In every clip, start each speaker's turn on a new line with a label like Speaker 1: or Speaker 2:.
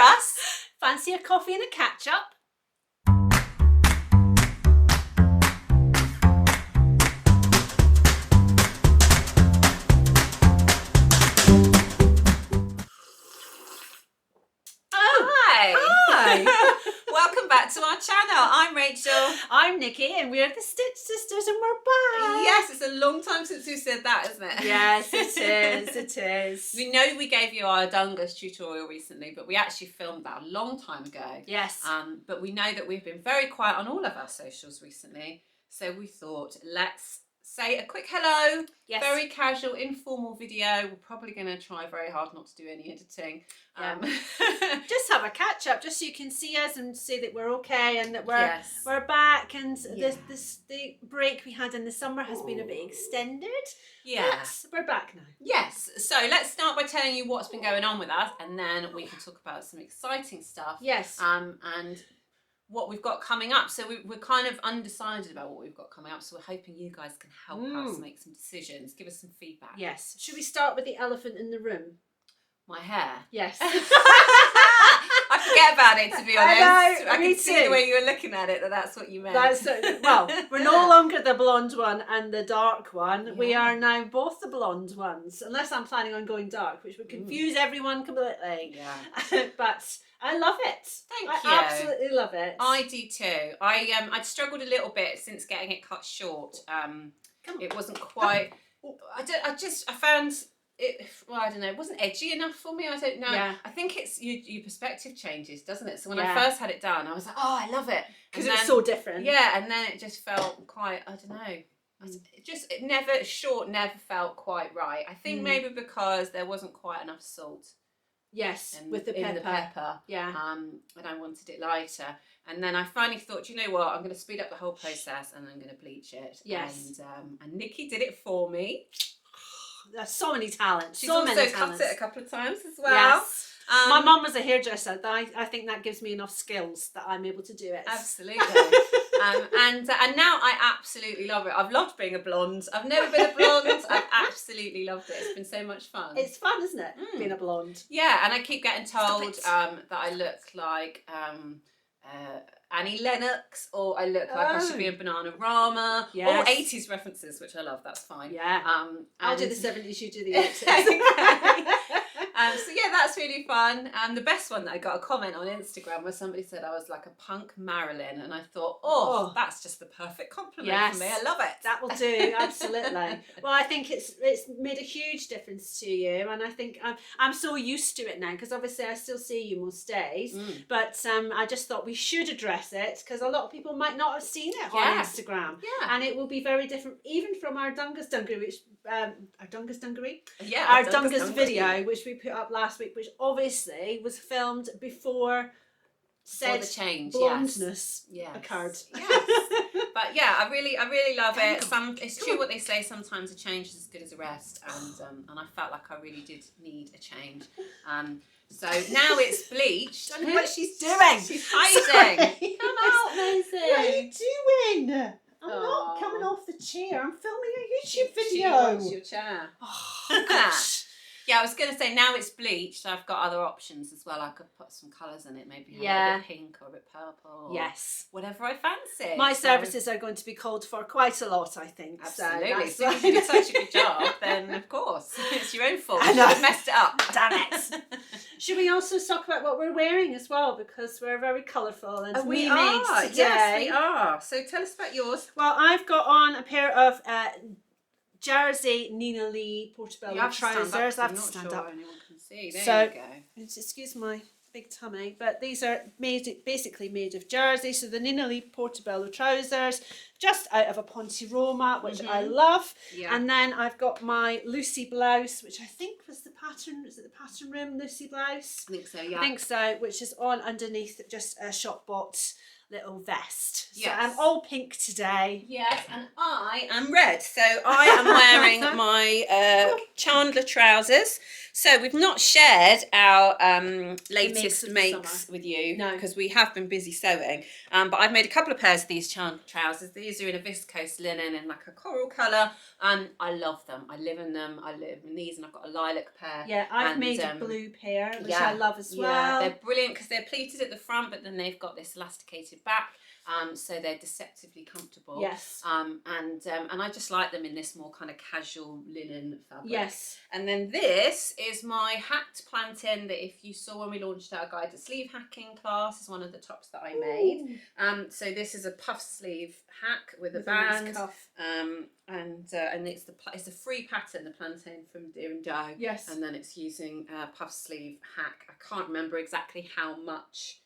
Speaker 1: us.
Speaker 2: Fancy a coffee and a catch-up?
Speaker 1: Hi. Welcome back to our channel. I'm Rachel.
Speaker 2: I'm Nikki, and we're the Stitch Sisters, and we're back.
Speaker 1: Yes, it's a long time since we said that, isn't it?
Speaker 2: Yes, it is. It is.
Speaker 1: We know we gave you our Dungus tutorial recently, but we actually filmed that a long time ago.
Speaker 2: Yes.
Speaker 1: But we know that we've been very quiet on all of our socials recently, so we thought let's say a quick hello.
Speaker 2: Yes.
Speaker 1: Very casual, informal video. We're probably going to try very hard not to do any editing.
Speaker 2: Just have a catch up, just so you can see us and see that we're okay and that we're
Speaker 1: Yes.
Speaker 2: we're back. And
Speaker 1: Yeah.
Speaker 2: the break we had in the summer has been a bit extended.
Speaker 1: Yeah.
Speaker 2: But we're back now.
Speaker 1: Yes, so let's start by telling you what's been going on with us, and then we can talk about some exciting stuff.
Speaker 2: Yes.
Speaker 1: And what we've got coming up. So we're kind of undecided about what we've got coming up, so we're hoping you guys can help us make some decisions, give us some feedback.
Speaker 2: Yes. Should we start with the elephant in the room?
Speaker 1: My hair.
Speaker 2: Yes.
Speaker 1: I forget about it, to be honest.
Speaker 2: I know,
Speaker 1: I
Speaker 2: me
Speaker 1: could see
Speaker 2: too.
Speaker 1: the way you were looking at it that's what you meant.
Speaker 2: Well, we're no longer the blonde one and the dark one. We
Speaker 1: Yeah.
Speaker 2: are now both the blonde ones, unless I'm planning on going dark, which would confuse everyone completely.
Speaker 1: Yeah.
Speaker 2: But I love it.
Speaker 1: Thank
Speaker 2: I
Speaker 1: you.
Speaker 2: absolutely love it.
Speaker 1: I do too. I'd struggled a little bit since getting it cut short.
Speaker 2: Come on.
Speaker 1: It wasn't quite. I found it. Well, I don't know. It wasn't edgy enough for me. I don't know.
Speaker 2: Yeah.
Speaker 1: I think it's your perspective changes, doesn't it? So when
Speaker 2: Yeah.
Speaker 1: I first had it done, I was like, oh, I love it,
Speaker 2: Because
Speaker 1: And
Speaker 2: it's
Speaker 1: then-
Speaker 2: so different.
Speaker 1: Yeah, and then it just felt quite. I don't know. It never felt quite right. I think maybe because there wasn't quite enough salt
Speaker 2: Yes,
Speaker 1: in,
Speaker 2: with the
Speaker 1: in
Speaker 2: pepper.
Speaker 1: the pepper.
Speaker 2: Yeah.
Speaker 1: And I wanted it lighter. And then I finally thought, you know what, I'm going to speed up the whole process and I'm going to bleach it.
Speaker 2: Yes.
Speaker 1: And Nikki did it for me.
Speaker 2: There's so many talents.
Speaker 1: She's
Speaker 2: so
Speaker 1: also
Speaker 2: many
Speaker 1: cut
Speaker 2: talents.
Speaker 1: it a couple of times as well.
Speaker 2: Yes. My mum was a hairdresser. I think that gives me enough skills that I'm able to do it.
Speaker 1: Absolutely. And now I absolutely love it. I've loved being a blonde. I've never been a blonde. I've absolutely loved it. It's been so much fun.
Speaker 2: It's fun, isn't it? Being a blonde.
Speaker 1: Yeah, and I keep getting told
Speaker 2: Stop
Speaker 1: that I look like Annie Lennox, or I look like I should be a Bananarama,
Speaker 2: Yes.
Speaker 1: or 80s references, which I love. That's fine.
Speaker 2: Yeah. I'll do
Speaker 1: and-
Speaker 2: the 70s, you do the 80s.
Speaker 1: Okay. So yeah, that's really fun. And the best one that I got a comment on Instagram where somebody said I was like a punk Marilyn, and I thought, oh, that's just the perfect compliment
Speaker 2: Yes.
Speaker 1: for me. I love it.
Speaker 2: That will do, absolutely. Well, I think it's made a huge difference to you, and I think I'm so used to it now, because obviously I still see you most days, but I just thought we should address it, because a lot of people might not have seen it on
Speaker 1: Yeah.
Speaker 2: Instagram.
Speaker 1: Yeah.
Speaker 2: And it will be very different, even from our Dungus Dungaree, which our Dungus Dungaree?
Speaker 1: Yeah.
Speaker 2: Our
Speaker 1: Dungus
Speaker 2: Dungus video, which we put up last week, which obviously was filmed before said
Speaker 1: the change,
Speaker 2: blondness
Speaker 1: yes.
Speaker 2: occurred.
Speaker 1: Yes. But yeah, I really love it. It's true what they say. Sometimes a change is as good as a rest, and I felt like I really did need a change. So now it's bleached.
Speaker 2: I don't know what she's doing.
Speaker 1: She's hiding.
Speaker 2: Sorry.
Speaker 1: Come out, Maisie.
Speaker 2: What are you doing? I'm
Speaker 1: Aw.
Speaker 2: not coming off the chair. I'm filming a YouTube
Speaker 1: She
Speaker 2: video.
Speaker 1: wants your chair.
Speaker 2: Oh, gosh.
Speaker 1: Yeah, I was going to say now it's bleached. I've got other options as well. I could put some colours in it, maybe have
Speaker 2: Yeah.
Speaker 1: a bit pink or a bit purple. Or
Speaker 2: Yes.
Speaker 1: whatever I fancy.
Speaker 2: My
Speaker 1: So-
Speaker 2: services are going to be called for quite a lot, I think.
Speaker 1: Absolutely.
Speaker 2: So
Speaker 1: As soon as you do such a good job, then of course it's your own fault.
Speaker 2: I
Speaker 1: You
Speaker 2: know.
Speaker 1: should have messed it up.
Speaker 2: Damn it. Should we also talk about what we're wearing as well? Because we're very colourful and
Speaker 1: We
Speaker 2: made
Speaker 1: are.
Speaker 2: today.
Speaker 1: Yes, we are. So tell us about yours.
Speaker 2: Well, I've got on a pair of Jersey Nina Lee Portobello
Speaker 1: You have to stand up,
Speaker 2: trousers. I have
Speaker 1: I'm
Speaker 2: to
Speaker 1: not
Speaker 2: stand
Speaker 1: sure
Speaker 2: up.
Speaker 1: anyone can see. There
Speaker 2: So-
Speaker 1: you go.
Speaker 2: Excuse my big tummy, but these are basically made of jersey. So the Nina Lee Portobello trousers, just out of a Ponte Roma, which I love.
Speaker 1: Yeah.
Speaker 2: And then I've got my Lucy blouse, which I think was the pattern. Is it the pattern room Lucy blouse?
Speaker 1: I think so, yeah.
Speaker 2: I think so, which is on underneath just a shop bought little vest.
Speaker 1: Yes.
Speaker 2: So I'm all pink today.
Speaker 1: Yes, and I am red. So I am wearing my Chandler trousers. So we've not shared our
Speaker 2: makes
Speaker 1: latest
Speaker 2: of the
Speaker 1: makes
Speaker 2: summer.
Speaker 1: with you
Speaker 2: No.
Speaker 1: because we have been busy sewing. But I've made a couple of pairs of these trousers. These are in a viscose linen in like a coral colour, and I love them. I live in them. I live in these, and I've got a lilac pair.
Speaker 2: Yeah, I've made a blue pair, which I love as well.
Speaker 1: Yeah, they're brilliant because they're pleated at the front, but then they've got this elasticated back. So they're deceptively comfortable.
Speaker 2: Yes.
Speaker 1: And I just like them in this more kind of casual linen fabric.
Speaker 2: Yes.
Speaker 1: And then this is my hacked plantain that if you saw when we launched our guide to sleeve hacking class is one of the tops that I made. So this is a puff sleeve hack with a band.
Speaker 2: Nice cuff.
Speaker 1: And it's a free pattern, the plantain from Deer and Doe.
Speaker 2: Yes.
Speaker 1: And then it's using a puff sleeve hack. I can't remember exactly how much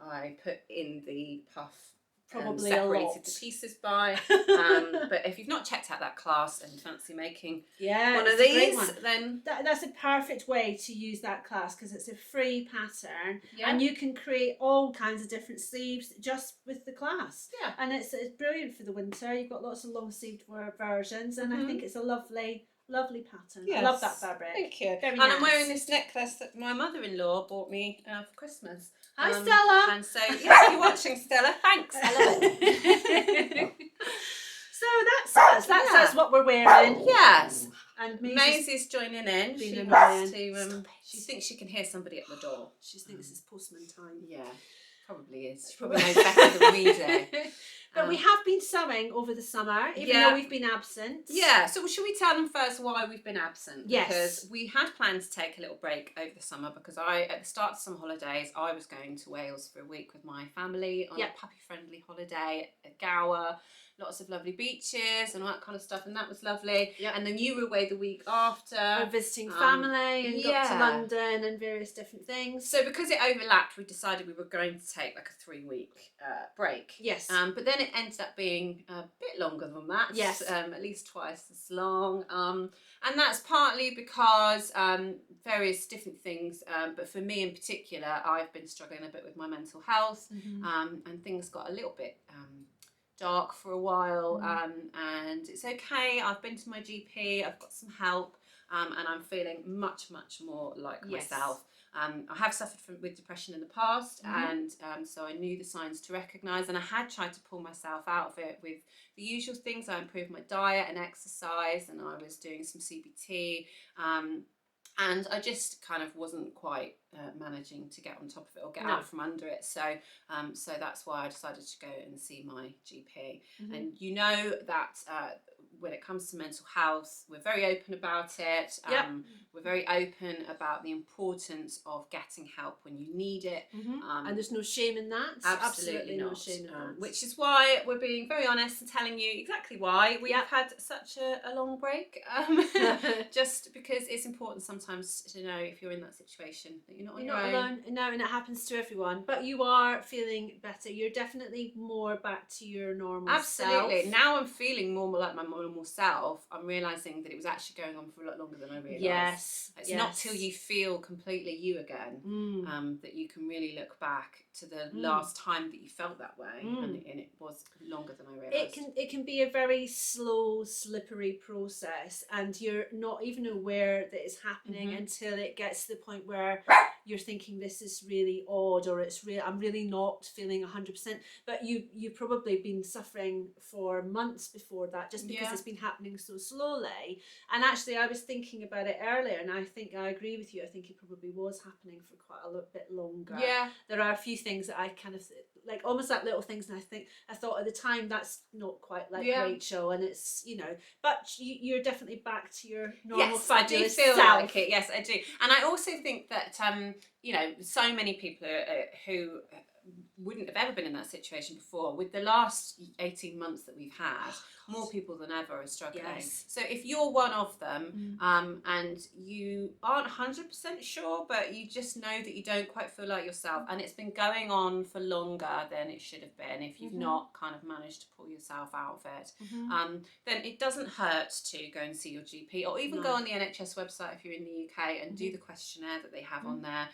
Speaker 1: I put in the puff.
Speaker 2: Probably
Speaker 1: separated
Speaker 2: a lot.
Speaker 1: the pieces by. But if you've not checked out that class and fancy making one of these, then
Speaker 2: that's a perfect way to use that class because it's a free pattern
Speaker 1: Yeah.
Speaker 2: and you can create all kinds of different sleeves just with the class.
Speaker 1: Yeah.
Speaker 2: And it's brilliant for the winter. You've got lots of long sleeved versions, and I think it's a lovely pattern.
Speaker 1: Yes.
Speaker 2: I love that fabric.
Speaker 1: Thank you.
Speaker 2: Very
Speaker 1: I'm
Speaker 2: nice.
Speaker 1: wearing this necklace that my mother-in-law bought me for Christmas.
Speaker 2: Hi, Stella.
Speaker 1: And so, yes, you're watching, Stella. Thanks. I love it.
Speaker 2: So that's us. That's us what we're wearing.
Speaker 1: Yes.
Speaker 2: And
Speaker 1: Maisie's joining in.
Speaker 2: Being
Speaker 1: She
Speaker 2: annoying.
Speaker 1: wants to. She thinks she can hear somebody at the door.
Speaker 2: She thinks it's postman time.
Speaker 1: Yeah, probably is. She probably knows better than we do.
Speaker 2: But we have been sewing over the summer, even though we've been absent.
Speaker 1: Yeah, so should we tell them first why we've been absent?
Speaker 2: Yes.
Speaker 1: Because we had planned to take a little break over the summer because at the start of summer holidays, I was going to Wales for a week with my family on a puppy-friendly holiday at Gower. Lots of lovely beaches and all that kind of stuff, and that was lovely.
Speaker 2: Yep.
Speaker 1: And then you were away the week after.
Speaker 2: We're visiting family and got to
Speaker 1: yeah.
Speaker 2: London and various different things.
Speaker 1: So because it overlapped, we decided we were going to take like a 3-week break.
Speaker 2: Yes.
Speaker 1: But then it ended up being a bit longer than that.
Speaker 2: Yes.
Speaker 1: At least twice as long. And that's partly because various different things. But for me in particular, I've been struggling a bit with my mental health. And things got a little bit dark for a while. And it's okay. I've been to my GP. I've got some help. And I'm feeling much more like myself. I have suffered with depression in the past, and so I knew the signs to recognise, and I had tried to pull myself out of it with the usual things. I improved my diet and exercise, and I was doing some CBT, and I just kind of wasn't quite managing to get on top of it or get out from under it. So that's why I decided to go and see my GP. And you know that when it comes to mental health, we're very open about it. We're very open about the importance of getting help when you need it.
Speaker 2: And there's no shame in that.
Speaker 1: Absolutely
Speaker 2: no
Speaker 1: not.
Speaker 2: shame in that.
Speaker 1: Which is why we're being very honest and telling you exactly why we've had such a long break. Just because it's important sometimes to know if you're in that situation that you're not on your own.
Speaker 2: Alone. No, and it happens to everyone. But you are feeling better. You're definitely more back to your normal self.
Speaker 1: Absolutely. Now I'm feeling more like my normal self. I'm realising that it was actually going on for a lot longer than I realised.
Speaker 2: Yes.
Speaker 1: It's not till you feel completely you again that you can really look back to the last time that you felt that way, and it was longer than I realised.
Speaker 2: It can be a very slow, slippery process, and you're not even aware that it's happening until it gets to the point where you're thinking this is really odd, or it's real. I'm really not feeling 100%. But you've probably been suffering for months before that, just because it's been happening so slowly. And actually, I was thinking about it earlier, and I think I agree with you. I think it probably was happening for quite a little bit longer.
Speaker 1: Yeah,
Speaker 2: there are a few things that I kind of like, almost like little things, and I thought at the time that's not quite like Rachel, and it's but you're definitely back to your normal fabulous
Speaker 1: I do feel
Speaker 2: self.
Speaker 1: like it. Yes, I do, and I also think that so many people who wouldn't have ever been in that situation before. With the last 18 months that we've had, more people than ever are struggling.
Speaker 2: Yes.
Speaker 1: So if you're one of them, and you aren't 100% sure, but you just know that you don't quite feel like yourself, and it's been going on for longer than it should have been, if you've not kind of managed to pull yourself out of it, then it doesn't hurt to go and see your GP, or even go on the NHS website if you're in the UK and do the questionnaire that they have on there.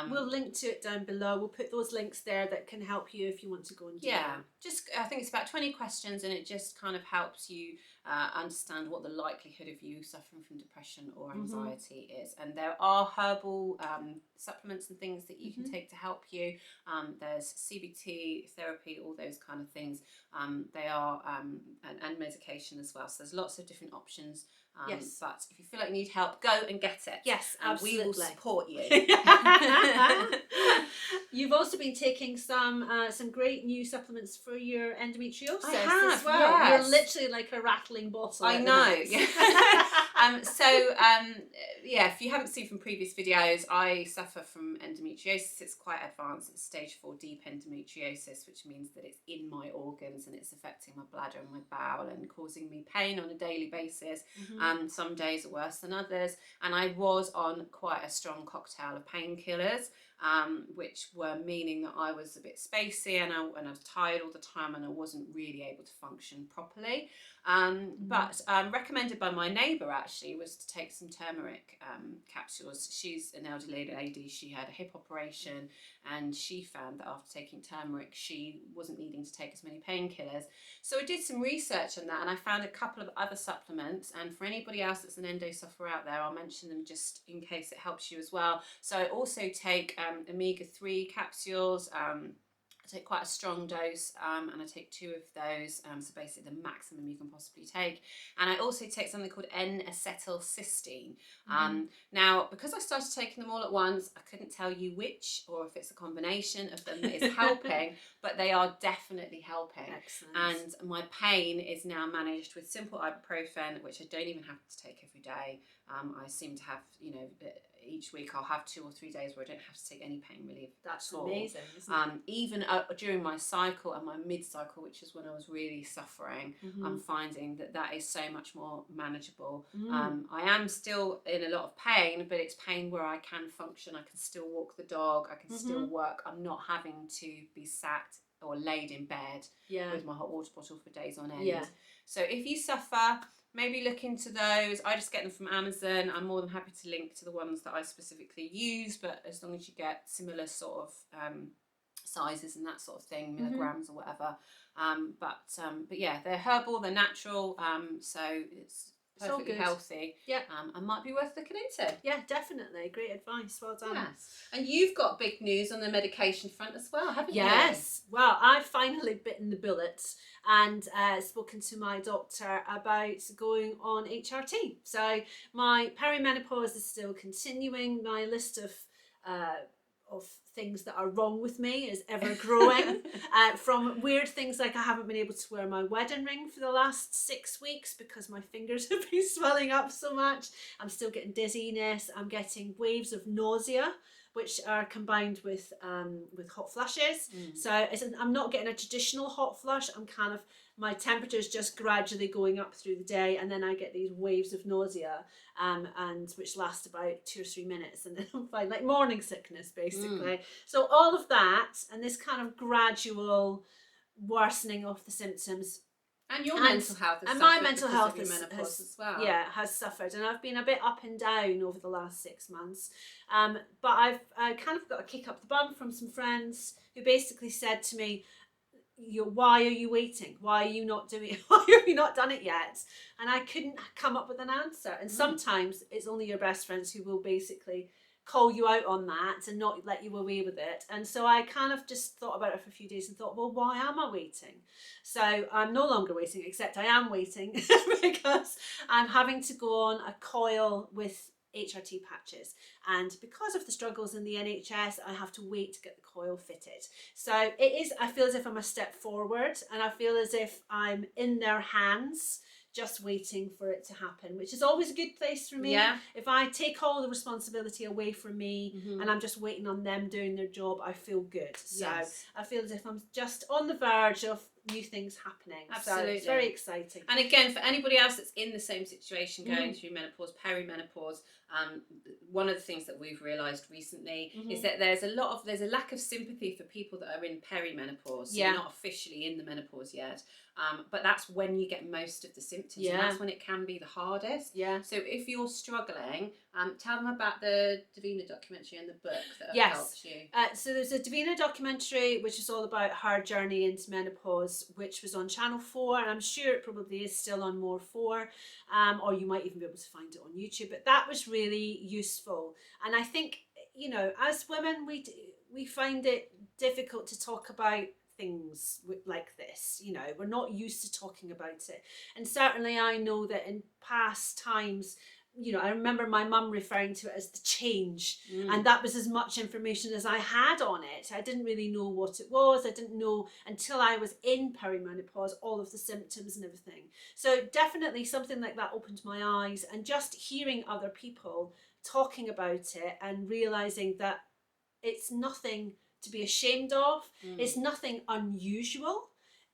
Speaker 2: We'll link to it down below. We'll put those links there there that can help you if you want to go and do that.
Speaker 1: Just I think it's about 20 questions, and it just kind of helps you understand what the likelihood of you suffering from depression or anxiety is. And there are herbal supplements and things that you can take to help you. There's CBT therapy, all those kind of things. They are and medication as well. So there's lots of different options.
Speaker 2: Yes.
Speaker 1: But if you feel like you need help, go and get it.
Speaker 2: Yes,
Speaker 1: and
Speaker 2: absolutely.
Speaker 1: we will support you.
Speaker 2: You've also been taking some great new supplements for your endometriosis
Speaker 1: I have,
Speaker 2: as well.
Speaker 1: yes.
Speaker 2: You're literally like a rattling bottle.
Speaker 1: I
Speaker 2: at the
Speaker 1: know.
Speaker 2: minute.
Speaker 1: If you haven't seen from previous videos, I suffer from endometriosis. It's quite advanced. It's stage 4 deep endometriosis, which means that it's in my organs and it's affecting my bladder and my bowel and causing me pain on a daily basis. Some days are worse than others. And I was on quite a strong cocktail of painkillers, which were meaning that I was a bit spacey and I was tired all the time and I wasn't really able to function properly. But recommended by my neighbour actually was to take some turmeric capsules. She's an elderly lady. She had a hip operation and she found that after taking turmeric she wasn't needing to take as many painkillers. So I did some research on that and I found a couple of other supplements, and for anybody else that's an endo sufferer out there, I'll mention them just in case it helps you as well. So I also take omega-3 capsules. I take quite a strong dose and I take 2 of those, so basically the maximum you can possibly take. And I also take something called N-acetylcysteine. Now, because I started taking them all at once, I couldn't tell you which or if it's a combination of them that is helping, but they are definitely helping.
Speaker 2: Excellent.
Speaker 1: And my pain is now managed with simple ibuprofen, which I don't even have to take every day. I seem to have, each week I'll have 2 or 3 days where I don't have to take any pain relief.
Speaker 2: That's
Speaker 1: at all.
Speaker 2: amazing, isn't it?
Speaker 1: Even during my cycle and my mid-cycle, which is when I was really suffering, I'm finding that is so much more manageable. I am still in a lot of pain, but it's pain where I can function. I can still walk the dog. I can still work. I'm not having to be sat or laid in bed with my hot water bottle for days on end. So if you suffer, maybe look into those. I just get them from Amazon. I'm more than happy to link to the ones that I specifically use, but as long as you get similar sort of sizes and that sort of thing, milligrams or whatever. But yeah, they're herbal, they're natural, so it's perfectly healthy. And might be worth looking into.
Speaker 2: Yeah, definitely. Great advice. Well done.
Speaker 1: Yes. And you've got big news on the medication front as well, haven't you?
Speaker 2: Yes. Well, I've finally bitten the bullet and spoken to my doctor about going on HRT. So my perimenopause is still continuing. My list of things that are wrong with me is ever growing, from weird things like I haven't been able to wear my wedding ring for the last 6 weeks because my fingers have been swelling up so much. I'm still getting dizziness. I'm getting waves of nausea, which are combined with hot flushes. So I'm not getting a traditional hot flush. I'm kind of, my temperature is just gradually going up through the day, and then I get these waves of nausea, and which last about 2 or 3 minutes, and then I'm fine, like morning sickness basically. So all of that and this kind of gradual worsening of the symptoms.
Speaker 1: And your mental health has
Speaker 2: and
Speaker 1: suffered
Speaker 2: my mental
Speaker 1: because
Speaker 2: health
Speaker 1: of your menopause as well.
Speaker 2: has suffered, and I've been a bit up and down over the last 6 months. But I've kind of got a kick up the bum from some friends who basically said to me, why are you waiting? Why are you not doing it? Why have you not done it yet? And I couldn't come up with an answer. And sometimes it's only your best friends who will basically call you out on that and not let you away with it. And so I kind of just thought about it for a few days and thought, well, why am I waiting? So I'm no longer waiting, except I am waiting because I'm having to go on a coil with HRT patches, and because of the struggles in the NHS, I have to wait to get the coil fitted. So I feel as if I'm a step forward, and I feel as if I'm in their hands, just waiting for it to happen, which is always a good place for me. If I take all the responsibility away from me and I'm just waiting on them doing their job, I feel good. So I feel as if I'm just on the verge of new things happening.
Speaker 1: Absolutely.
Speaker 2: So it's very exciting.
Speaker 1: And again, for anybody else that's in the same situation, going through menopause, perimenopause, one of the things that we've realised recently is that there's a lack of sympathy for people that are in perimenopause. So you're not officially in the menopause yet. But that's when you get most of the symptoms, and that's when it can be the hardest. So if you're struggling, tell them about the Davina documentary and the book that have helped you.
Speaker 2: So there's a Davina documentary which is all about her journey into menopause, which was on Channel 4, and I'm sure it probably is still on More 4, or you might even be able to find it on YouTube. But that was really useful, and I think, you know, as women, we find it difficult to talk about things like this. You know, we're not used to talking about it, and certainly I know that in past times, you know, I remember my mum referring to it as the change, and that was as much information as I had on it. I didn't really know what it was. I didn't know until I was in perimenopause all of the symptoms and everything. So definitely something like that opened my eyes, and just hearing other people talking about it and realizing that it's nothing to be ashamed of. It's nothing unusual.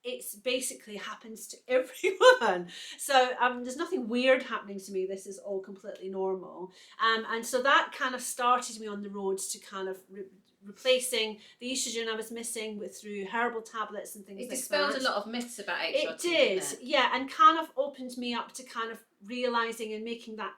Speaker 2: It's basically happens to everyone. So there's nothing weird happening to me. This is all completely normal. And so that kind of started me on the road to kind of replacing the estrogen I was missing through herbal tablets and things like that. It
Speaker 1: dispelled a lot of myths about HRT.
Speaker 2: It did, yeah, and kind of opened me up to kind of realising and making that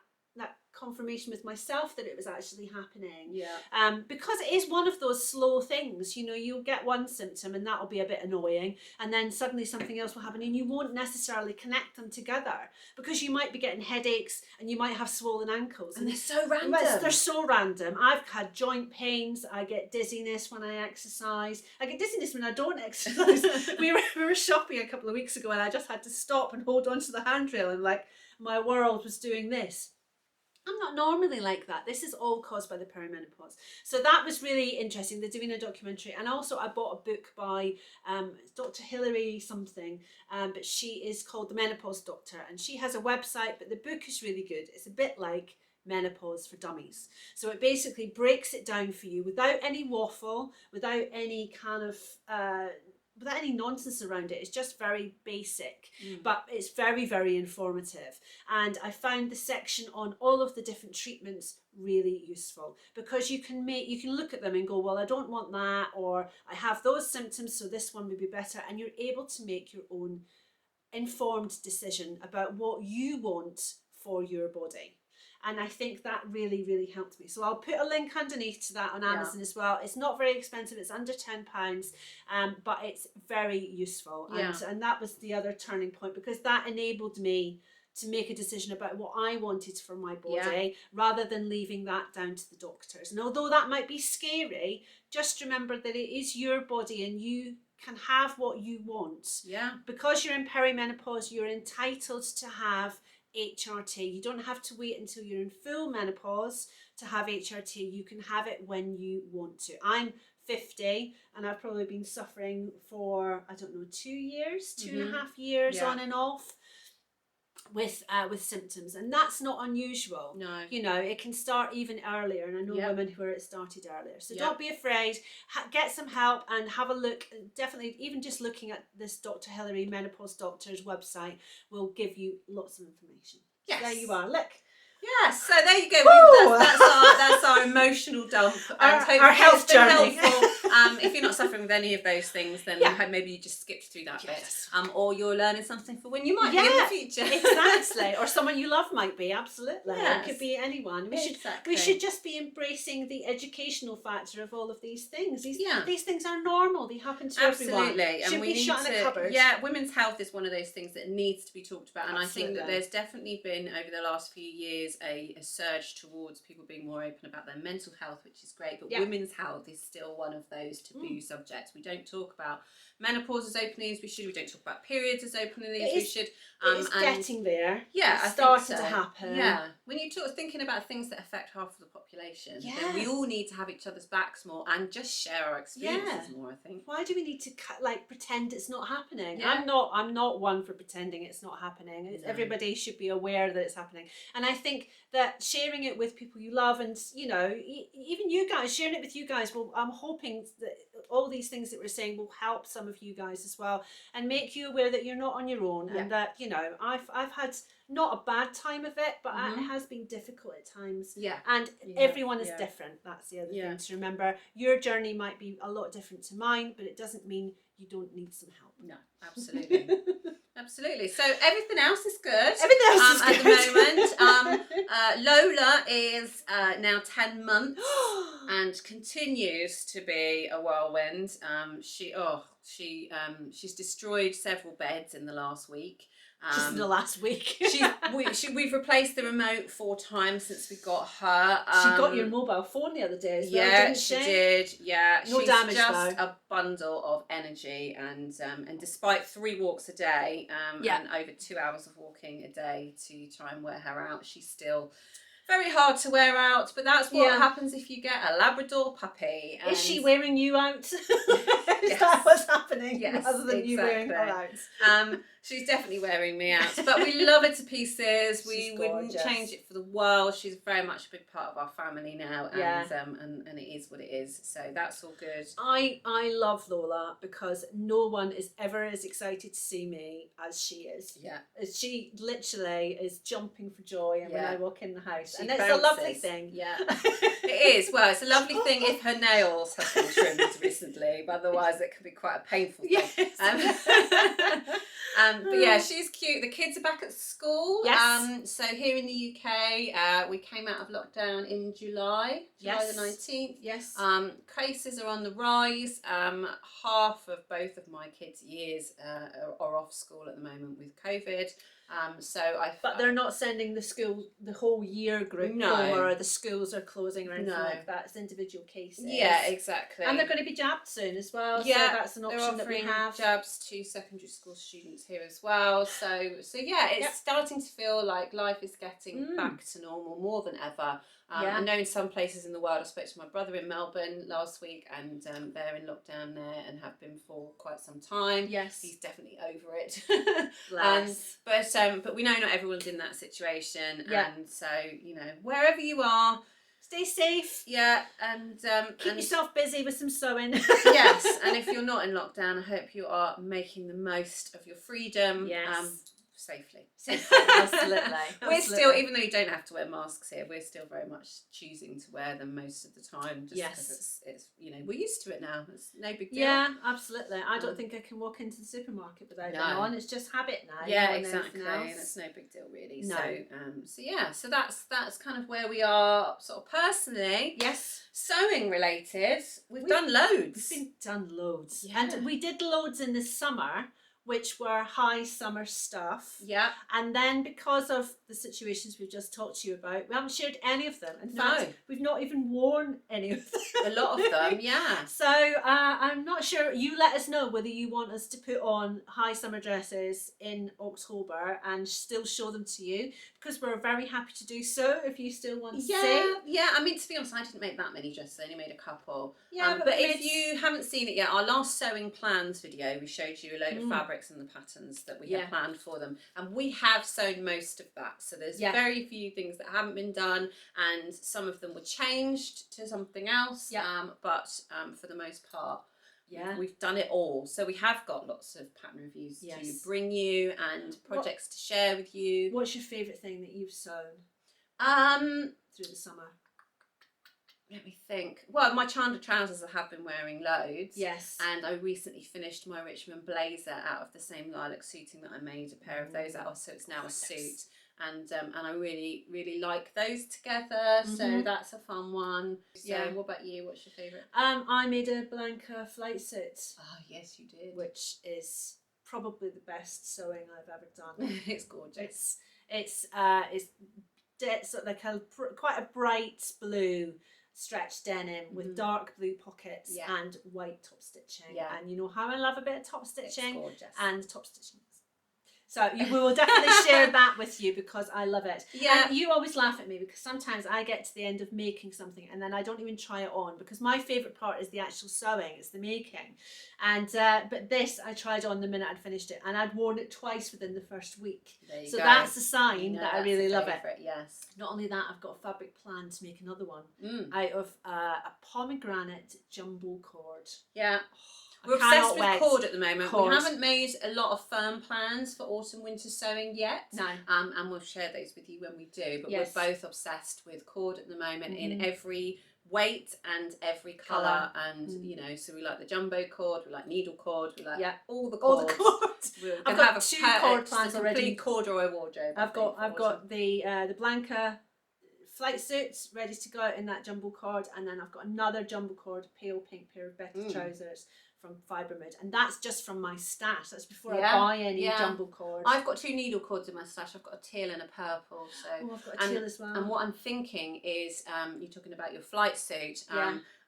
Speaker 2: confirmation with myself that it was actually happening.
Speaker 1: Yeah.
Speaker 2: Because it is one of those slow things. You know, you'll get one symptom and that'll be a bit annoying, and then suddenly something else will happen, and you won't necessarily connect them together, because you might be getting headaches and you might have swollen ankles,
Speaker 1: and they're so random.
Speaker 2: They're so random. I've had joint pains. I get dizziness when I exercise. I get dizziness when I don't exercise. we were shopping a couple of weeks ago, and I just had to stop and hold on to the handrail, and like my world was doing this. I'm not normally like that. This is all caused by the perimenopause. So that was really interesting, the Davina documentary. And also I bought a book by Dr. Hilary something, but she is called The Menopause Doctor, and she has a website, but the book is really good. It's a bit like Menopause for Dummies. So it basically breaks it down for you without any waffle, without any kind of without any nonsense around it. It's just very basic, but it's very, very informative. And I found the section on all of the different treatments really useful, because you can look at them and go, well, I don't want that, or I have those symptoms, so this one would be better. And you're able to make your own informed decision about what you want for your body. And I think that really, really helped me. So I'll put a link underneath to that on Amazon as well. It's not very expensive. It's under £10, but it's very useful. And that was the other turning point, because that enabled me to make a decision about what I wanted for my body, rather than leaving that down to the doctors. And although that might be scary, just remember that it is your body, and you can have what you want. Because you're in perimenopause, you're entitled to have HRT. You don't have to wait until you're in full menopause to have HRT. You can have it when you want to. I'm 50, and I've probably been suffering for, I don't know, 2 years, 2.5 years on and off with symptoms, and that's not unusual.
Speaker 1: No,
Speaker 2: you know, it can start even earlier, and I know women where it started earlier. So don't be afraid. Get some help and have a look. Definitely, even just looking at this Dr. Hilary Menopause Doctor's website will give you lots of information.
Speaker 1: Yes,
Speaker 2: there you are. Look.
Speaker 1: Yes, so there you go. That's our emotional dump.
Speaker 2: Our health journey.
Speaker 1: If you're not suffering with any of those things, then maybe you just skipped through that bit. Or you're learning something for when you might be in the future.
Speaker 2: Exactly. Or someone you love might be. Absolutely.
Speaker 1: Yes.
Speaker 2: It could be anyone. We should just be embracing the educational factor of all of these things. These things are normal. They happen to everyone.
Speaker 1: Absolutely.
Speaker 2: Should be shut in a cupboard.
Speaker 1: Yeah, women's health is one of those things that needs to be talked about. And I think that there's definitely been, over the last few years, a surge towards people being more open about their mental health, which is great, but women's health is still one of those taboo subjects. We don't talk about menopause as openly as we should. We don't talk about periods as openly as we should.
Speaker 2: It's getting there.
Speaker 1: Yeah,
Speaker 2: it's starting to happen.
Speaker 1: Yeah, when you're thinking about things that affect half of the population, then we all need to have each other's backs more and just share our experiences more, I think.
Speaker 2: Why do we need to pretend it's not happening? I'm not one for pretending it's not happening. Everybody should be aware that it's happening. And I think that sharing it with people you love, and you know, even you guys, sharing it with you guys, well, I'm hoping that all these things that we're saying will help some of you guys as well, and make you aware that you're not on your own, and that, you know, I've had not a bad time of it, but it has been difficult at times. And everyone is different. That's the other thing to remember. Your journey might be a lot different to mine, but it doesn't mean you don't need some help.
Speaker 1: No, absolutely. Absolutely. So everything else is good.
Speaker 2: Everything else is
Speaker 1: at
Speaker 2: good.
Speaker 1: the moment. Lola is now 10 months and continues to be a whirlwind. She's destroyed several beds in the last week.
Speaker 2: Just in the last week.
Speaker 1: We've replaced the remote 4 times since we got her.
Speaker 2: She got your mobile phone the other day as well,
Speaker 1: yeah,
Speaker 2: didn't
Speaker 1: she did. Yeah,
Speaker 2: No
Speaker 1: she's
Speaker 2: damage,
Speaker 1: just
Speaker 2: though.
Speaker 1: a bundle of energy, and despite 3 walks a day, and over 2 hours of walking a day to try and wear her out, she's still very hard to wear out. But that's what happens if you get a Labrador puppy.
Speaker 2: Is she wearing you out? Is
Speaker 1: Yes.
Speaker 2: that what's happening?
Speaker 1: Yes,
Speaker 2: rather than you wearing her
Speaker 1: exactly.
Speaker 2: out.
Speaker 1: She's definitely wearing me out, but we love her to pieces. We
Speaker 2: She's
Speaker 1: wouldn't
Speaker 2: gorgeous.
Speaker 1: change it for the world. She's very much a big part of our family now, and
Speaker 2: Yeah.
Speaker 1: and it is what it is. So that's all good.
Speaker 2: I love Lola because no one is ever as excited to see me as she is.
Speaker 1: Yeah,
Speaker 2: She literally is jumping for joy and when
Speaker 1: Yeah.
Speaker 2: I walk in the house.
Speaker 1: She
Speaker 2: And it's a lovely
Speaker 1: bounces.
Speaker 2: thing.
Speaker 1: Yeah, it is. Well, it's a lovely thing if her nails have been trimmed recently, but otherwise it can be quite a painful thing.
Speaker 2: Yes.
Speaker 1: But yeah, she's cute. The kids are back at school.
Speaker 2: Yes.
Speaker 1: So here in the UK, we came out of lockdown in July
Speaker 2: Yes.
Speaker 1: the 19th.
Speaker 2: Yes.
Speaker 1: Cases are on the rise. Half of both of my kids' years are off school at the moment with COVID.
Speaker 2: But they're not sending the whole year group
Speaker 1: No.
Speaker 2: home, or the schools are closing or anything
Speaker 1: No.
Speaker 2: like that. It's individual cases.
Speaker 1: Yeah, exactly.
Speaker 2: And they're going to be jabbed soon as well.
Speaker 1: Yeah,
Speaker 2: so that's an
Speaker 1: they're
Speaker 2: option that we
Speaker 1: offering
Speaker 2: have.
Speaker 1: jabs to secondary school students here as well. So yeah, it's
Speaker 2: Yep.
Speaker 1: starting to feel like life is getting
Speaker 2: Mm.
Speaker 1: back to normal more than ever.
Speaker 2: Yeah.
Speaker 1: I know in some places in the world, I spoke to my brother in Melbourne last week, and they're in lockdown there and have been for quite some time.
Speaker 2: Yes.
Speaker 1: He's definitely over it.
Speaker 2: Bless.
Speaker 1: But we know not everyone's in that situation,
Speaker 2: Yeah.
Speaker 1: and so wherever you are,
Speaker 2: Stay safe.
Speaker 1: yeah, and
Speaker 2: Keep
Speaker 1: and
Speaker 2: yourself busy with some sewing.
Speaker 1: yes, and if you're not in lockdown, I hope you are making the most of your freedom.
Speaker 2: Yes.
Speaker 1: Safely.
Speaker 2: Absolutely.
Speaker 1: We're still, even though you don't have to wear masks here, we're still very much choosing to wear them most of the time. Just
Speaker 2: Yes.
Speaker 1: because it's we're used to it now. It's no big deal.
Speaker 2: Yeah, absolutely. I don't think I can walk into the supermarket without them
Speaker 1: No.
Speaker 2: on. It's just habit now.
Speaker 1: Yeah,
Speaker 2: more than
Speaker 1: exactly.
Speaker 2: anything
Speaker 1: And
Speaker 2: else.
Speaker 1: it's no big deal really.
Speaker 2: No.
Speaker 1: So that's kind of where we are sort of personally.
Speaker 2: Yes.
Speaker 1: Sewing related, we've done
Speaker 2: We've
Speaker 1: loads.
Speaker 2: been done loads.
Speaker 1: Yeah.
Speaker 2: And we did loads in the summer, which were high summer stuff.
Speaker 1: Yeah.
Speaker 2: And then because of the situations we've just talked to you about, we haven't shared any of them. In
Speaker 1: No.
Speaker 2: fact, we've not even worn any of them.
Speaker 1: A lot of them, yeah.
Speaker 2: So I'm not sure. You let us know whether you want us to put on high summer dresses in October and still show them to you, because we're very happy to do so if you still want to see.
Speaker 1: Yeah. I mean, to be honest, I didn't make that many dresses. I only made a couple.
Speaker 2: Yeah,
Speaker 1: but
Speaker 2: we
Speaker 1: if
Speaker 2: made-
Speaker 1: you haven't seen it yet, our last sewing plans video, we showed you a load of fabrics and the patterns that we
Speaker 2: Yeah.
Speaker 1: had planned for them, and we have sewn most of that. So there's
Speaker 2: Yeah.
Speaker 1: very few things that haven't been done, and some of them were changed to something else.
Speaker 2: Yeah.
Speaker 1: But for the most part,
Speaker 2: Yeah.
Speaker 1: we've done it all. So we have got lots of pattern reviews
Speaker 2: Yes.
Speaker 1: to bring you and projects to share with you.
Speaker 2: What's your favourite thing that you've sewn through the summer?
Speaker 1: Let me think. Well, my Chandler trousers I have been wearing loads.
Speaker 2: Yes.
Speaker 1: And I recently finished my Richmond blazer out of the same lilac suiting that I made a pair of those out of, so it's now a suit. And I really, really like those together. So
Speaker 2: Mhm.
Speaker 1: that's a fun one. So
Speaker 2: Yeah.
Speaker 1: what about you? What's your favourite?
Speaker 2: I made a Blanca flight suit,
Speaker 1: Oh, yes, you did.
Speaker 2: which is probably the best sewing I've ever done.
Speaker 1: It's gorgeous.
Speaker 2: It's sort of like quite a bright blue stretched denim with
Speaker 1: Mhm.
Speaker 2: dark blue pockets
Speaker 1: Yeah.
Speaker 2: and white top stitching.
Speaker 1: Yeah.
Speaker 2: And you know how I love a bit of top
Speaker 1: It's
Speaker 2: stitching
Speaker 1: gorgeous.
Speaker 2: and top stitching. So we will definitely share that with you because I love it.
Speaker 1: Yeah.
Speaker 2: And you always laugh at me because sometimes I get to the end of making something and then I don't even try it on, because my favourite part is the actual sewing, it's the making. And but this I tried on the minute I'd finished it, and I'd worn it twice within the first week.
Speaker 1: There you
Speaker 2: So
Speaker 1: go.
Speaker 2: that's a
Speaker 1: You
Speaker 2: sign
Speaker 1: know
Speaker 2: that I
Speaker 1: that's
Speaker 2: really
Speaker 1: a
Speaker 2: love it.
Speaker 1: favourite, yes.
Speaker 2: Not only that, I've got a fabric plan to make another one
Speaker 1: Mm.
Speaker 2: out of a pomegranate jumbo cord.
Speaker 1: Yeah.
Speaker 2: I
Speaker 1: We're
Speaker 2: cannot
Speaker 1: obsessed with
Speaker 2: wait.
Speaker 1: cord at the moment.
Speaker 2: Cord.
Speaker 1: We haven't made a lot of firm plans for autumn winter sewing yet.
Speaker 2: No.
Speaker 1: And we'll share those with you when we do. But
Speaker 2: Yes.
Speaker 1: we're both obsessed with cord at the moment in
Speaker 2: Mhm.
Speaker 1: every weight and every colour.
Speaker 2: Colour.
Speaker 1: And you know, so we like the jumbo cord, we like needle cord, we like
Speaker 2: Yeah.
Speaker 1: all the
Speaker 2: All
Speaker 1: cords.
Speaker 2: the cords.
Speaker 1: We're
Speaker 2: I've
Speaker 1: gonna
Speaker 2: got
Speaker 1: have a
Speaker 2: 2
Speaker 1: pair-
Speaker 2: cord
Speaker 1: just a
Speaker 2: plans already.
Speaker 1: complete corduroy wardrobe.
Speaker 2: I've got the Blanca flight suits ready to go out in that jumbo cord, and then I've got another jumbo cord, pale pink pair of Betty trousers from Fibermood, and that's just from my stash. That's before I buy any jumbo cord.
Speaker 1: I've got 2 needle cords in my stash. I've got a teal and a purple. So
Speaker 2: I've got a teal as well.
Speaker 1: And what I'm thinking is, you're talking about your flight suit.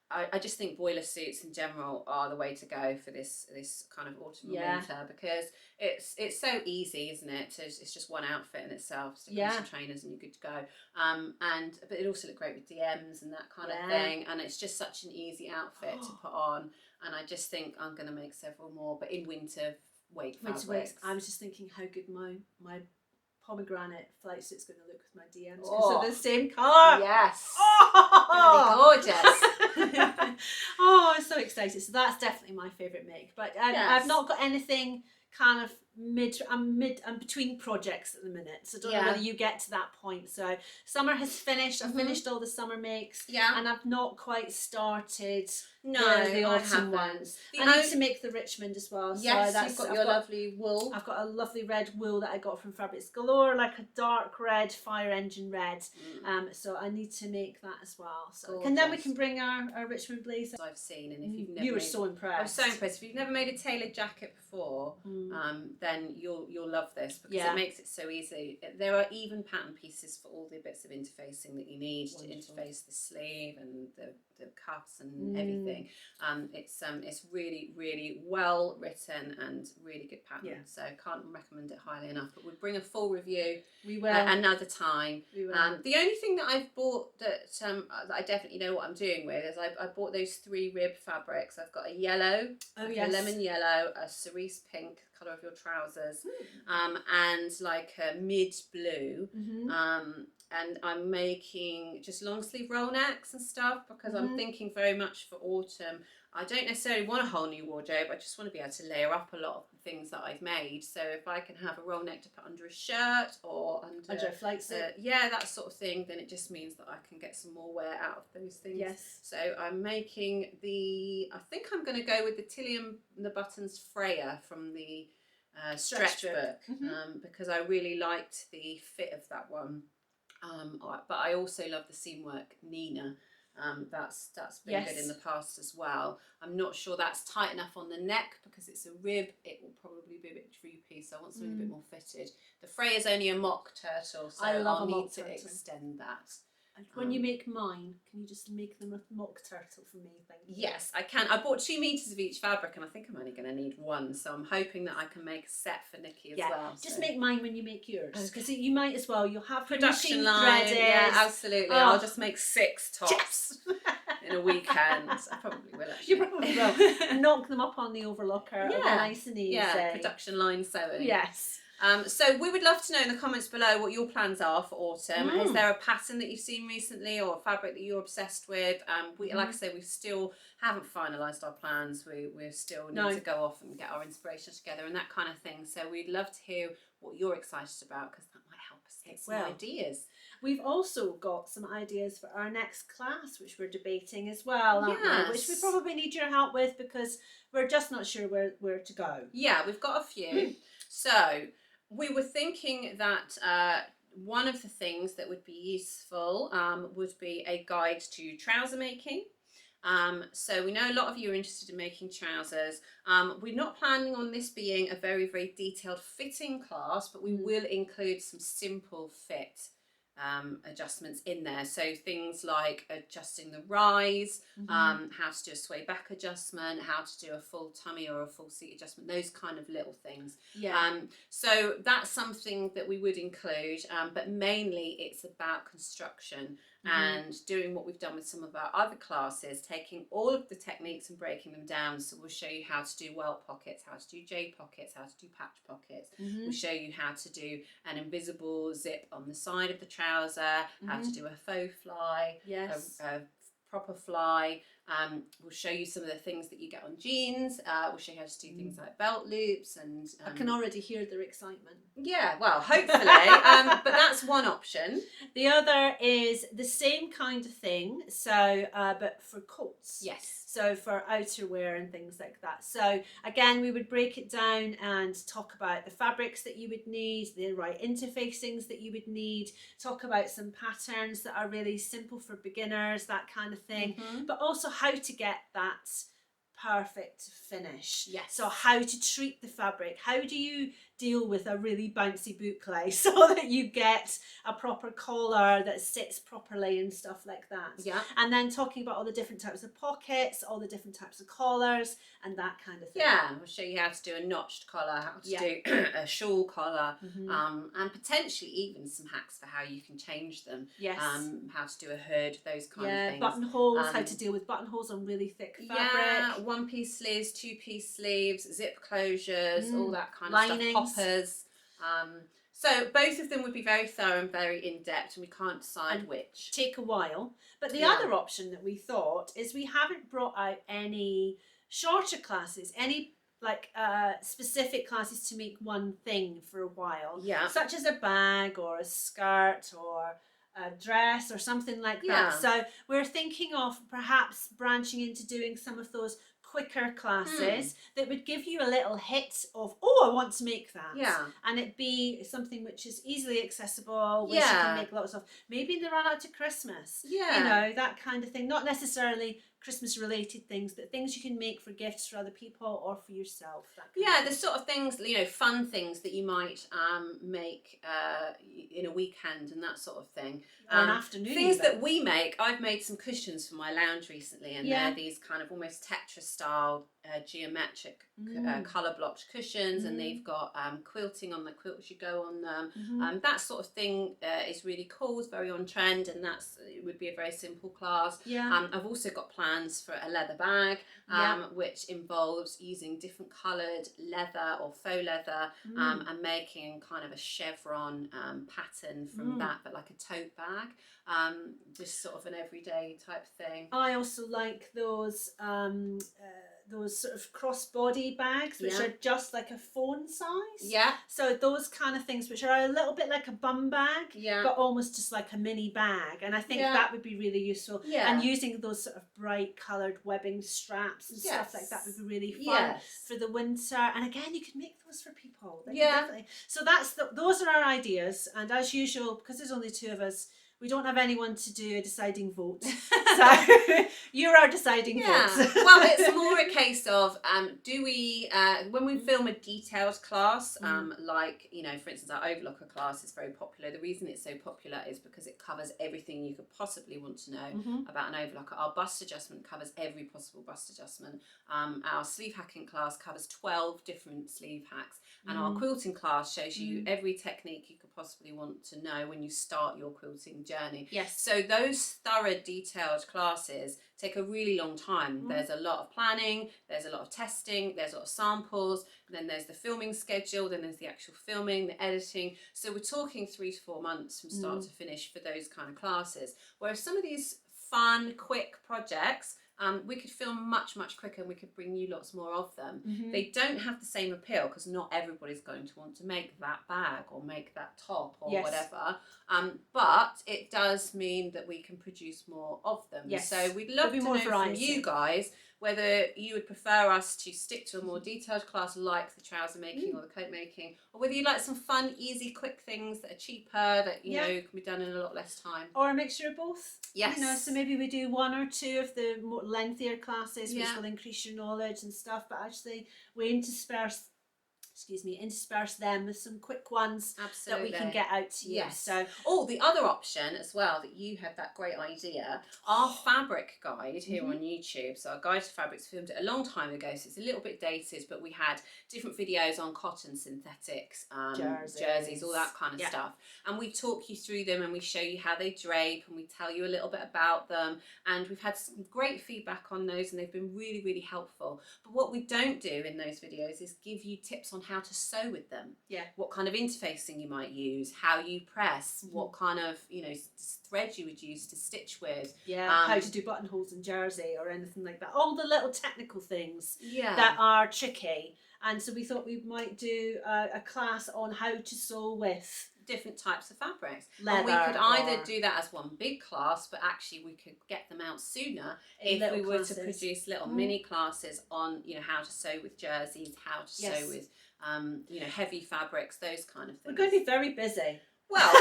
Speaker 1: I just think boiler suits in general are the way to go for this kind of autumn and winter, because it's so easy, isn't it? It's just one outfit in itself. Stick on some trainers and you're good to go. But it also look great with DMs and that kind of thing. And it's just such an easy outfit to put on. And I just think I'm going to make several more, but in winter weight fabrics.
Speaker 2: I was just thinking how good my pomegranate flight suit's going to look with my DMs because they're the same colour.
Speaker 1: Yes.
Speaker 2: Oh,
Speaker 1: Gonna be gorgeous.
Speaker 2: Oh, I'm so excited. So that's definitely my favourite make. But I've not got anything kind of I'm between projects at the minute, so I don't know whether you get to that point. So summer has finished. I've finished all the summer makes, and I've not quite started the autumn ones. I need to make the Richmond as well.
Speaker 1: Yes,
Speaker 2: so
Speaker 1: you've got your lovely wool.
Speaker 2: I've got a lovely red wool that I got from Fabrics Galore, like a dark red, fire engine red. So I need to make that as well. So and then we can bring our Richmond blazer.
Speaker 1: I've seen, and if you've never,
Speaker 2: you were so impressed.
Speaker 1: I was so impressed. If you've never made a tailored jacket before, then you'll love this, because it makes it so easy. There are even pattern pieces for all the bits of interfacing that you need to interface the sleeve and the cuffs and everything. It's really, really well written and really good pattern. So can't recommend it highly enough. But we'll bring a full review.
Speaker 2: We will
Speaker 1: another time.
Speaker 2: We will.
Speaker 1: The only thing that I've bought that I definitely know what I'm doing with is I bought those 3 rib fabrics. I've got a yellow, a lemon yellow, a cerise pink, colour of your trousers, and like a mid blue. And I'm making just long sleeve roll necks and stuff, because I'm thinking very much for autumn. I don't necessarily want a whole new wardrobe. I just want to be able to layer up a lot of the things that I've made. So if I can have a roll neck to put under a shirt or under
Speaker 2: a flight suit,
Speaker 1: that sort of thing, then it just means that I can get some more wear out of those things.
Speaker 2: Yes.
Speaker 1: So I'm making I think I'm going to go with the Tilly and the Buttons Freya from the stretch book, because I really liked the fit of that one. But I also love the seam work Nina. That's been good in the past as well. I'm not sure that's tight enough on the neck, because it's a rib. It will probably be a bit droopy, so I want something a bit more fitted. The Freya is only a mock turtle, so I'll need to extend that.
Speaker 2: When you make mine, can you just make them a mock turtle for me? Thank you.
Speaker 1: Yes, I can. I bought 2 meters of each fabric, and I think I'm only going to need 1. So I'm hoping that I can make a set for Nikki as well.
Speaker 2: Just make mine when you make yours, because you might as well. You'll have
Speaker 1: production
Speaker 2: line.
Speaker 1: Threaded. Yeah, absolutely. I'll just make 6 tops in a weekend. I probably will actually.
Speaker 2: You probably will. Knock them up on the overlocker. Nice and easy.
Speaker 1: Yeah, production line sewing.
Speaker 2: Yes.
Speaker 1: So we would love to know in the comments below what your plans are for autumn. Is there a pattern that you've seen recently, or a fabric that you're obsessed with? Like I say, we still haven't finalised our plans. We still need to go off and get our inspiration together and that kind of thing. So we'd love to hear what you're excited about, because that might help us get some ideas.
Speaker 2: We've also got some ideas for our next class, which we're debating as well, aren't we? Which we probably need your help with, because we're just not sure where to go.
Speaker 1: Yeah, we've got a few. So we were thinking that one of the things that would be useful would be a guide to trouser making. So we know a lot of you are interested in making trousers. We're not planning on this being a very, very detailed fitting class, but we will include some simple fit adjustments in there. So things like adjusting the rise, how to do a sway back adjustment, how to do a full tummy or a full seat adjustment, those kind of little things. So that's something that we would include, but mainly it's about construction and doing what we've done with some of our other classes, taking all of the techniques and breaking them down. So we'll show you how to do welt pockets, how to do J pockets, how to do patch pockets. We'll show you how to do an invisible zip on the side of the trouser, how to do a faux fly, a proper fly, We'll show you some of the things that you get on jeans. We'll show you how to do things like belt loops and.
Speaker 2: I can already hear their excitement.
Speaker 1: Yeah, well, hopefully, but that's one option.
Speaker 2: The other is the same kind of thing, so but for coats.
Speaker 1: Yes.
Speaker 2: So for outerwear and things like that. So again, we would break it down and talk about the fabrics that you would need, the right interfacings that you would need, talk about some patterns that are really simple for beginners, that kind of thing, but also how to get that perfect finish.
Speaker 1: Yes.
Speaker 2: So how to treat the fabric. How do you deal with a really bouncy boucle so that you get a proper collar that sits properly and stuff like that.
Speaker 1: Yeah.
Speaker 2: And then talking about all the different types of pockets, all the different types of collars and that kind of thing.
Speaker 1: Yeah, we'll show you how to do a notched collar, how to do a shawl collar, and potentially even some hacks for how you can change them.
Speaker 2: Yes.
Speaker 1: How to do a hood, those kind of things.
Speaker 2: Buttonholes, how to deal with buttonholes on really thick fabric.
Speaker 1: Yeah, one-piece sleeves, two-piece sleeves, zip closures, all that kind of
Speaker 2: Linings.
Speaker 1: stuff, hoppers. So both of them would be very thorough and very in-depth, and we can't decide which.
Speaker 2: Take a while. But the other option that we thought is we haven't brought out any shorter classes, any like specific classes to make one thing for a while.
Speaker 1: Yeah.
Speaker 2: Such as a bag or a skirt or a dress or something like that. So we're thinking of perhaps branching into doing some of those quicker classes that would give you a little hit of, oh, I want to make that.
Speaker 1: Yeah.
Speaker 2: And it be something which is easily accessible, which you can make lots of. Maybe in the run out to Christmas.
Speaker 1: Yeah.
Speaker 2: You know, that kind of thing. Not necessarily Christmas related things, but things you can make for gifts for other people or for yourself.
Speaker 1: Yeah, the sort of things, you know, fun things that you might make in a weekend and that sort of thing.
Speaker 2: Or an afternoon.
Speaker 1: Things that we make. I've made some cushions for my lounge recently, and they're these kind of almost Tetris style geometric colour blocked cushions, and they've got quilting on the quilt as you go on them. That sort of thing is really cool. It's very on trend, and it would be a very simple class.
Speaker 2: Yeah.
Speaker 1: I've also got plans for a leather bag, which involves using different coloured leather or faux leather and making kind of a chevron pattern from that, but like a tote bag. Just sort of an everyday type thing.
Speaker 2: I also like those sort of crossbody bags which are just like a phone size.
Speaker 1: Yeah.
Speaker 2: So those kind of things which are a little bit like a bum bag,
Speaker 1: yeah,
Speaker 2: but almost just like a mini bag. And I think that would be really useful.
Speaker 1: Yeah.
Speaker 2: And using those sort of bright coloured webbing straps and stuff like that would be really fun for the winter. And again, you can make those for people. Definitely. So those are our ideas. And as usual, because there's only two of us, we don't have anyone to do a deciding vote. So you're our deciding vote.
Speaker 1: Well, it's more a case of do we, when we film a detailed class, like, you know, for instance, our overlocker class is very popular. The reason it's so popular is because it covers everything you could possibly want to know about an overlocker. Our bust adjustment covers every possible bust adjustment. Our sleeve hacking class covers 12 different sleeve hacks. And our quilting class shows you every technique you could possibly want to know when you start your quilting journey.
Speaker 2: Yes.
Speaker 1: So those thorough, detailed classes take a really long time. There's a lot of planning, there's a lot of testing, there's a lot of samples, then there's the filming schedule, then there's the actual filming, the editing. So we're talking 3 to 4 months from start to finish for those kind of classes. Whereas some of these fun, quick projects, we could film much quicker, and we could bring you lots more of them. They don't have the same appeal because not everybody's going to want to make that bag or make that top or whatever. But it does mean that we can produce more of them.
Speaker 2: Yes.
Speaker 1: So we'd love to know from you guys whether you would prefer us to stick to a more detailed class like the trouser making or the coat making, or whether you like some fun, easy, quick things that are cheaper, that you know can be done in a lot less time.
Speaker 2: Or a mixture of both.
Speaker 1: Yes.
Speaker 2: You know, so maybe we do 1 or 2 of the more lengthier classes, which will increase your knowledge and stuff, but actually we intersperse them with some quick ones that we can get out to you. So,
Speaker 1: the other option as well, that you had that great idea, our fabric guide here on YouTube. So our guide to fabrics, filmed it a long time ago, so it's a little bit dated, but we had different videos on cotton, synthetics, jerseys, all that kind of stuff. And we talk you through them, and we show you how they drape, and we tell you a little bit about them. And we've had some great feedback on those, and they've been really, really helpful. But what we don't do in those videos is give you tips on how to sew with them.
Speaker 2: Yeah.
Speaker 1: What kind of interfacing you might use, how you press, what kind of, thread you would use to stitch with.
Speaker 2: Yeah, how to do buttonholes in jersey or anything like that. All the little technical things
Speaker 1: Yeah.
Speaker 2: that are tricky. And so we thought we might do a class on how to sew with
Speaker 1: different types of fabrics.
Speaker 2: leather.
Speaker 1: And we could either
Speaker 2: or
Speaker 1: do that as one big class, but actually we could get them out sooner
Speaker 2: in
Speaker 1: if we
Speaker 2: little
Speaker 1: were
Speaker 2: classes.
Speaker 1: to produce little mini classes on, how to sew with jerseys, how to
Speaker 2: Yes.
Speaker 1: sew with, heavy fabrics, those kind of things.
Speaker 2: We're going to be very busy.
Speaker 1: Well,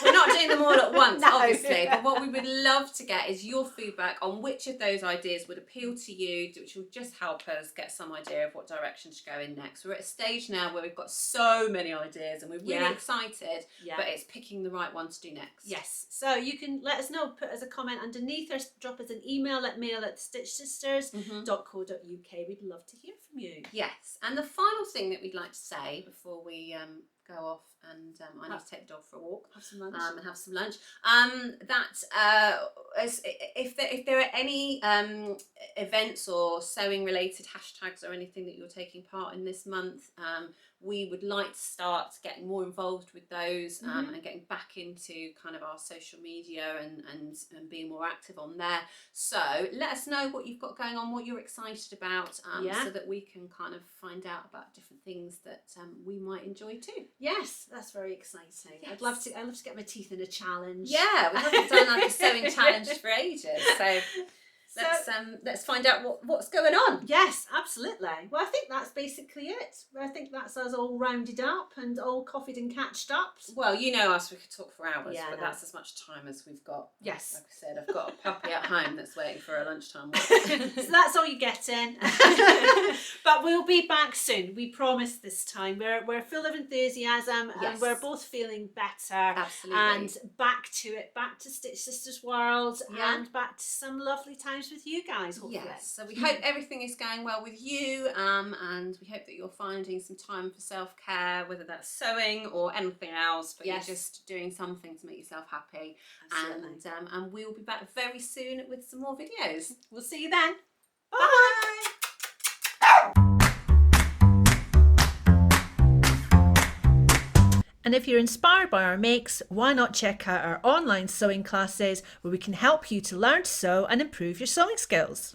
Speaker 1: we're not doing them all at once,
Speaker 2: No.
Speaker 1: obviously, but what we would love to get is your feedback on which of those ideas would appeal to you, which will just help us get some idea of what direction to go in next. We're at a stage now where we've got so many ideas and we're really
Speaker 2: Yeah.
Speaker 1: excited,
Speaker 2: Yeah.
Speaker 1: but it's picking the right one to do next.
Speaker 2: Yes, so you can let us know, put us a comment underneath or drop us an email at mail@stitchsisters.co.uk. We'd love to hear from you.
Speaker 1: Yes, and the final thing that we'd like to say before we go off and I need to take the dog for a walk.
Speaker 2: Have some lunch.
Speaker 1: And have some lunch. If there are any events or sewing related hashtags or anything that you're taking part in this month, we would like to start getting more involved with those and getting back into kind of our social media and being more active on there. So let us know what you've got going on, what you're excited about, so that we can kind of find out about different things that we might enjoy too.
Speaker 2: Yes, that's very exciting.
Speaker 1: Yes.
Speaker 2: I'd love to get my teeth in a challenge.
Speaker 1: Yeah, we haven't done like a sewing challenge for ages, so let's find out what's going on.
Speaker 2: Yes, absolutely. Well, I think that's basically it. I think that's us all rounded up and all coffeed and catched up.
Speaker 1: Well, you know us, we could talk for hours,
Speaker 2: Yeah, I
Speaker 1: but
Speaker 2: know.
Speaker 1: that's as much time as we've got.
Speaker 2: Yes.
Speaker 1: Like I said, I've got a puppy at home that's waiting for a lunchtime walk.
Speaker 2: So that's all you're getting. But we'll be back soon. We promise this time. We're full of enthusiasm
Speaker 1: Yes.
Speaker 2: and we're both feeling better.
Speaker 1: Absolutely.
Speaker 2: And back to it, back to Stitch Sisters World
Speaker 1: Yeah.
Speaker 2: and back to some lovely times with you guys, hopefully.
Speaker 1: Yes, so we hope everything is going well with you, and we hope that you're finding some time for self-care, whether that's sewing or anything else, but
Speaker 2: Yes.
Speaker 1: you're just doing something to make yourself happy.
Speaker 2: Absolutely.
Speaker 1: And we'll be back very soon with some more videos.
Speaker 2: We'll see you then.
Speaker 1: Bye!
Speaker 3: And if you're inspired by our makes, why not check out our online sewing classes where we can help you to learn to sew and improve your sewing skills.